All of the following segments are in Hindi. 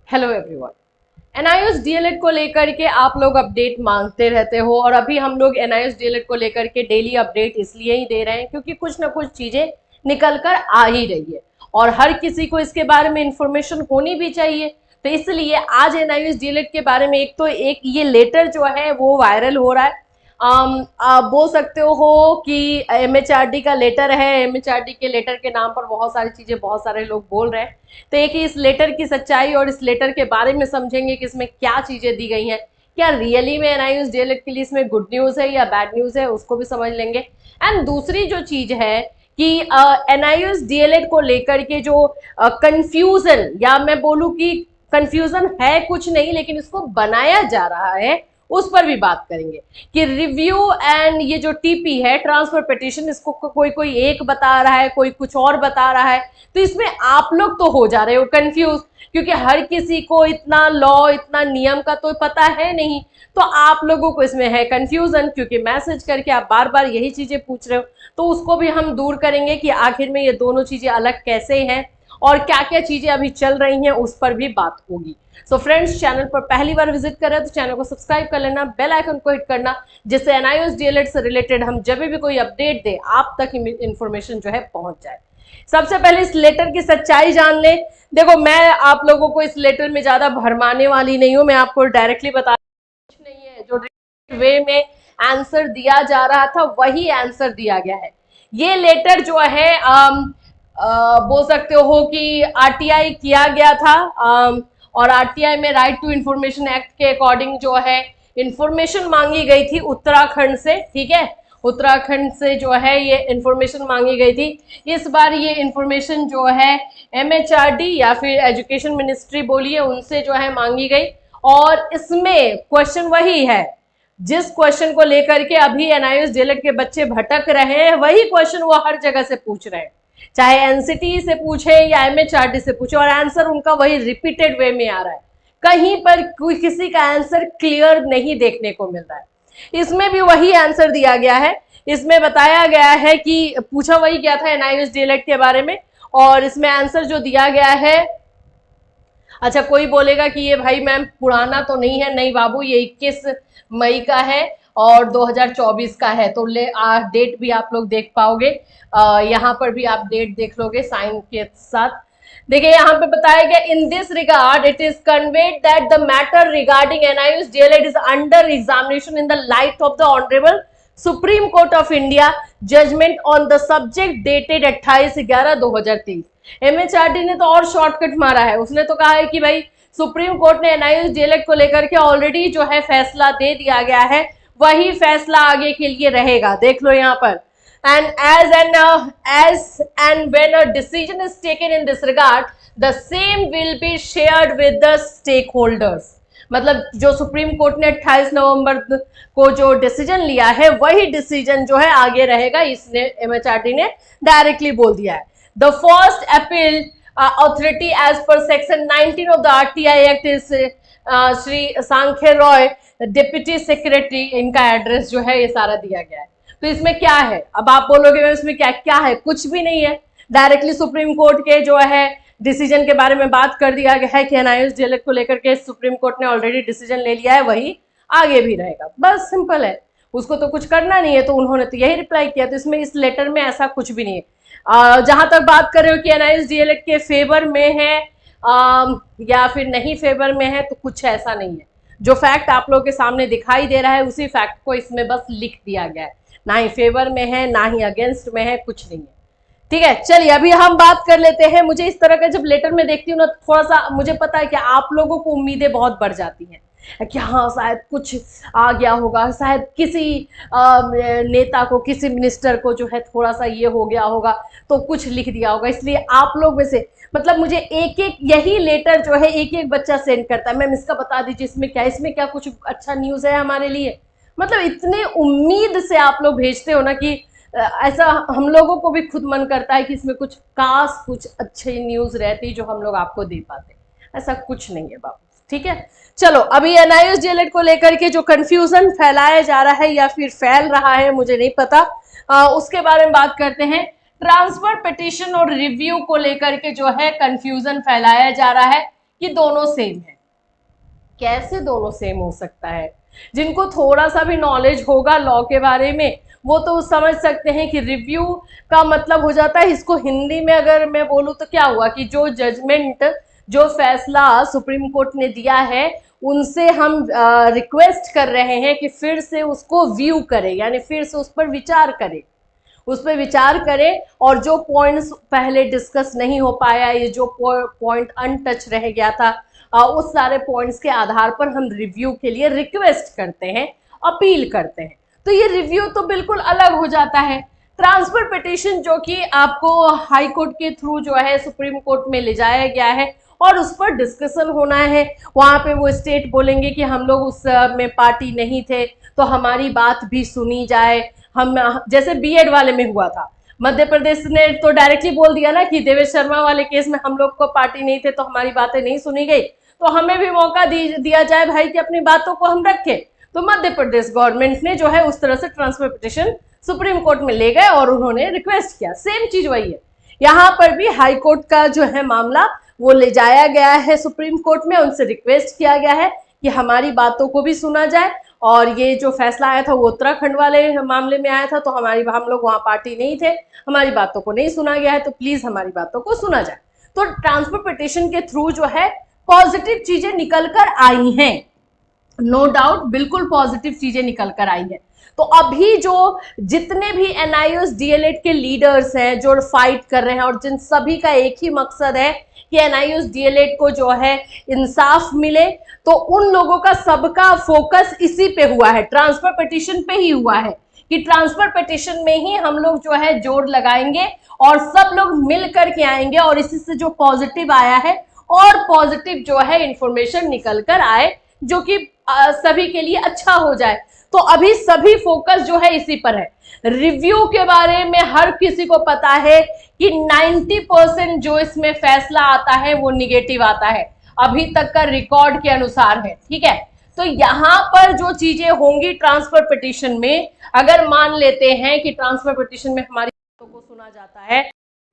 Hello everyone. एनआईओएस डीएलएड को लेकर के आप लोग अपडेट मांगते रहते हो और अभी हम लोग एनआईओएस डीएलएड को लेकर के डेली अपडेट इसलिए ही दे रहे हैं क्योंकि कुछ ना कुछ चीजें निकल कर आ ही रही है और हर किसी को इसके बारे में इंफॉर्मेशन होनी भी चाहिए। तो इसलिए आज एनआईओएस डीएलएड के बारे में एक ये लेटर जो है वो वायरल हो रहा है। आप बोल सकते हो कि एमएचआरडी का लेटर है। एमएचआरडी के लेटर के नाम पर बहुत सारी चीजें बहुत सारे लोग बोल रहे हैं। तो एक ही इस लेटर की सच्चाई और इस लेटर के बारे में समझेंगे कि इसमें क्या चीजें दी गई हैं, क्या रियली में एनआईओएस डीएलएड के लिए इसमें गुड न्यूज है या बैड न्यूज है, उसको भी समझ लेंगे। एंड दूसरी जो चीज है कि एनआईओएस डीएलएड को लेकर के जो कंफ्यूजन या मैं बोलूं कि कंफ्यूजन है कुछ नहीं लेकिन इसको बनाया जा रहा है, उस पर भी बात करेंगे कि रिव्यू एंड ये जो टीपी है ट्रांसफर पिटीशन, इसको कोई कोई एक बता रहा है, कोई कुछ और बता रहा है। तो इसमें आप लोग तो हो जा रहे हो कंफ्यूज क्योंकि हर किसी को इतना लॉ इतना नियम का तो पता है नहीं। तो आप लोगों को इसमें है कंफ्यूजन क्योंकि मैसेज करके आप बार बार यही चीजें पूछ रहे हो। तो उसको भी हम दूर करेंगे कि आखिर में ये दोनों चीजें अलग कैसे हैं और क्या क्या चीजें अभी चल रही हैं, उस पर भी बात होगी। सो फ्रेंड्स, चैनल पर पहली बार विजिट कर रहे हैं तो चैनल को सब्सक्राइब कर लेना, बेल आइकन को हिट करना, जिससे एनआईओएस डीएलएड से रिलेटेड हम जब भी कोई अपडेट दे आप तक इंफॉर्मेशन जो है पहुंच जाए। सबसे पहले इस लेटर की सच्चाई जान ले। देखो, मैं आप लोगों को इस लेटर में ज्यादा भरमाने वाली नहीं हूं, मैं आपको डायरेक्टली बता कुछ नहीं है। जो वे में आंसर दिया जा रहा था वही आंसर दिया गया है। ये लेटर जो है बोल सकते हो कि आरटीआई किया गया था और आरटीआई में राइट टू इंफॉर्मेशन एक्ट के अकॉर्डिंग जो है इंफॉर्मेशन मांगी गई थी उत्तराखंड से। ठीक है, उत्तराखंड से जो है ये इंफॉर्मेशन मांगी गई थी। इस बार ये इंफॉर्मेशन जो है एमएचआरडी या फिर एजुकेशन मिनिस्ट्री बोलिए उनसे जो है मांगी गई और इसमें क्वेश्चन वही है जिस क्वेश्चन को लेकर के अभी एनआईओएस डीएलएड के बच्चे भटक रहे हैं, वही क्वेश्चन वो हर जगह से पूछ रहे हैं, चाहे एनसीटी से पूछे या एमएचआरडी से पूछे, और आंसर उनका वही रिपीटेड वे में आ रहा है। कहीं पर कोई किसी का आंसर क्लियर नहीं देखने को मिल रहा है। इसमें भी वही आंसर दिया गया है। इसमें बताया गया है कि पूछा वही गया था एनआईओएस डीएलएड के बारे में और इसमें आंसर जो दिया गया है, अच्छा कोई बोलेगा कि ये भाई मैम पुराना तो नहीं है, नहीं बाबू, ये 21 मई का है और 2024 का है। तो डेट भी आप लोग देख पाओगे, यहाँ पर भी आप डेट देख लोगे साइन के साथ। देखिए यहाँ पे बताया गया, in this regard it is conveyed that the matter regarding NIOS DElEd is under examination in the light of the honourable Supreme Court of India judgment on the subject dated 28/11/2023। MHRD ने तो और शॉर्टकट मारा है, उसने तो कहा है कि भाई सुप्रीम कोर्ट ने एनआईओएस डीएलएड को लेकर के ऑलरेडी जो है फैसला दे दिया गया है, वही फैसला आगे के लिए रहेगा। देख लो यहाँ पर, and as and when a decision is taken in this regard, the same will be shared with the stakeholders। मतलब जो सुप्रीम कोर्ट ने 28 नवंबर को जो डिसीजन लिया है वही डिसीजन जो है आगे रहेगा, इसने एमएचआरडी ने डायरेक्टली बोल दिया है। The first appeal authority as per section 19 of the RTI act is Shri Sankhya Roy, deputy secretary. इनका एड्रेस जो है ये सारा दिया गया है। तो इसमें क्या है, अब आप बोलोगे इसमें क्या क्या है, कुछ भी नहीं है। डायरेक्टली सुप्रीम कोर्ट के जो है डिसीजन के बारे में बात कर दिया गया है कि एनआईओएस डीएलएड को लेकर के सुप्रीम कोर्ट ने ऑलरेडी डिसीजन ले लिया है, वही आगे भी रहेगा। बस सिंपल है, उसको तो कुछ करना नहीं है, तो उन्होंने तो यही रिप्लाई किया। तो इसमें इस लेटर में ऐसा कुछ भी नहीं है। जहां तक बात कर रहे हो कि एनआईओएस डीएलएड के फेवर में है या फिर नहीं फेवर में है, तो कुछ ऐसा नहीं है। जो फैक्ट आप लोगों के सामने दिखाई दे रहा है उसी फैक्ट को इसमें बस लिख दिया गया है, ना ही फेवर में है ना ही अगेंस्ट में है, कुछ नहीं है। ठीक है, चलिए अभी हम बात कर लेते हैं। मुझे इस तरह का जब लेटर में देखती हूँ ना, थोड़ा सा मुझे पता है कि आप लोगों को उम्मीदें बहुत बढ़ जाती हैं कि हाँ शायद कुछ आ गया होगा, शायद किसी नेता को, किसी मिनिस्टर को जो है थोड़ा सा ये हो गया होगा तो कुछ लिख दिया होगा। इसलिए आप लोग में से मतलब मुझे एक एक यही लेटर जो है एक एक बच्चा सेंड करता है, मैम इसका बता दीजिए, इसमें क्या कुछ अच्छा न्यूज़ है हमारे लिए। मतलब इतने उम्मीद से आप लोग भेजते हो ना कि ऐसा हम लोगों को भी खुद मन करता है कि इसमें कुछ काश कुछ अच्छी न्यूज़ रहती जो हम लोग आपको दे पाते। ऐसा कुछ नहीं है बाबू। ठीक है, चलो अभी एनआईओएस डीएलएड को लेकर के जो कंफ्यूजन फैलाया जा रहा है या फिर फैल रहा है, मुझे नहीं पता, उसके बारे में बात करते हैं। ट्रांसफर पिटीशन और रिव्यू को लेकर के जो है कंफ्यूजन फैलाया जा रहा है कि दोनों सेम है। कैसे दोनों सेम हो सकता है? जिनको थोड़ा सा भी नॉलेज होगा लॉ के बारे में वो तो समझ सकते हैं कि रिव्यू का मतलब हो जाता है, इसको हिंदी में अगर मैं बोलूं तो क्या हुआ कि जो जजमेंट, जो फैसला सुप्रीम कोर्ट ने दिया है उनसे हम रिक्वेस्ट कर रहे हैं कि फिर से उसको व्यू करें, यानी फिर से उस पर विचार करें, उस पर विचार करें और जो पॉइंट्स पहले डिस्कस नहीं हो पाया, ये जो पॉइंट अनटच रह गया था, उस सारे पॉइंट्स के आधार पर हम रिव्यू के लिए रिक्वेस्ट करते हैं, अपील करते हैं। तो ये रिव्यू तो बिल्कुल अलग हो जाता है। ट्रांसफर पिटीशन जो कि आपको हाई कोर्ट के थ्रू जो है सुप्रीम कोर्ट में ले जाया गया है और उस पर डिस्कशन होना है, वहां पे वो स्टेट बोलेंगे कि हम लोग उस में पार्टी नहीं थे तो हमारी बात भी सुनी जाए। हम जैसे बीएड वाले में हुआ था, मध्य प्रदेश ने तो डायरेक्टली बोल दिया ना कि देवेश शर्मा वाले केस में हम लोग को पार्टी नहीं थे तो हमारी बातें नहीं सुनी गई, तो हमें भी मौका दिया जाए भाई कि अपनी बातों को हम रखें। तो मध्य प्रदेश गवर्नमेंट ने जो है उस तरह से ट्रांसफर पिटीशन सुप्रीम कोर्ट में ले गए और उन्होंने रिक्वेस्ट किया। सेम चीज वही है, यहाँ पर भी हाई कोर्ट का जो है मामला वो ले जाया गया है सुप्रीम कोर्ट में, उनसे रिक्वेस्ट किया गया है कि हमारी बातों को भी सुना जाए। और ये जो फैसला आया था वो उत्तराखंड वाले मामले में आया था, तो हम लोग वहां पार्टी नहीं थे, हमारी बातों को नहीं सुना गया है, तो प्लीज हमारी बातों को सुना जाए। तो ट्रांसफर पिटीशन के थ्रू जो है पॉजिटिव चीजें निकल कर आई हैं, नो डाउट, बिल्कुल पॉजिटिव चीजें निकल कर आई है। तो अभी जो जितने भी एनआईओएस डीएलएड के लीडर्स हैं जो फाइट कर रहे हैं और जिन सभी का एक ही मकसद है कि एनआईओएस डीएलएड को जो है इंसाफ मिले, तो उन लोगों का सबका फोकस इसी पे हुआ है, ट्रांसफर पिटीशन पे ही हुआ है कि ट्रांसफर पिटीशन में ही हम लोग जो है जोर लगाएंगे और सब लोग मिल करके आएंगे और इसी से जो पॉजिटिव आया है और पॉजिटिव जो है इंफॉर्मेशन निकल कर आए जो कि सभी के लिए अच्छा हो जाए। तो अभी सभी फोकस जो है इसी पर है। रिव्यू के बारे में हर किसी को पता है कि 90% जो इसमें फैसला आता है वो निगेटिव आता है, अभी तक का रिकॉर्ड के अनुसार है, ठीक है। तो यहां पर जो चीजें होंगी ट्रांसफर पिटीशन में, अगर मान लेते हैं कि ट्रांसफर पिटीशन में हमारी बातों को सुना जाता है,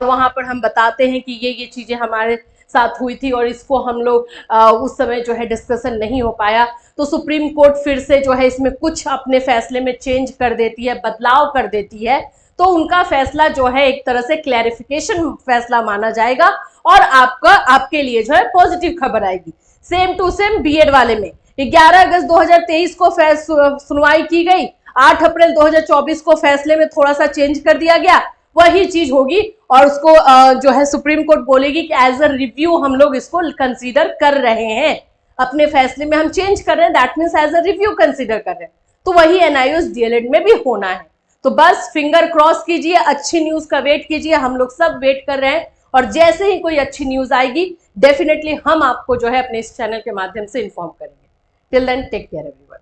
तो वहां पर हम बताते हैं कि ये चीजें हमारे साथ हुई थी और इसको हम लोग उस समय जो है डिस्कशन नहीं हो पाया, तो सुप्रीम कोर्ट फिर से जो है इसमें कुछ अपने फैसले में चेंज कर देती है, बदलाव कर देती है, तो उनका फैसला जो है एक तरह से क्लैरिफिकेशन फैसला माना जाएगा और आपके लिए जो है पॉजिटिव खबर आएगी। सेम टू सेम बीएड वाले में 11 अगस्त 2023 को सुनवाई की गई, 8 अप्रैल 2024 को फैसले में थोड़ा सा चेंज कर दिया गया, वही चीज होगी और उसको जो है सुप्रीम कोर्ट बोलेगी कि एज अ रिव्यू हम लोग इसको कंसीडर कर रहे हैं, अपने फैसले में हम चेंज कर रहे हैं, that means as a review consider कर रहे हैं। तो वही एनआईओएस डीएलएड में भी होना है। तो बस फिंगर क्रॉस कीजिए, अच्छी न्यूज का वेट कीजिए, हम लोग सब वेट कर रहे हैं और जैसे ही कोई अच्छी न्यूज आएगी डेफिनेटली हम आपको जो है अपने इस चैनल के माध्यम से इन्फॉर्म करेंगे। Till then take care everyone.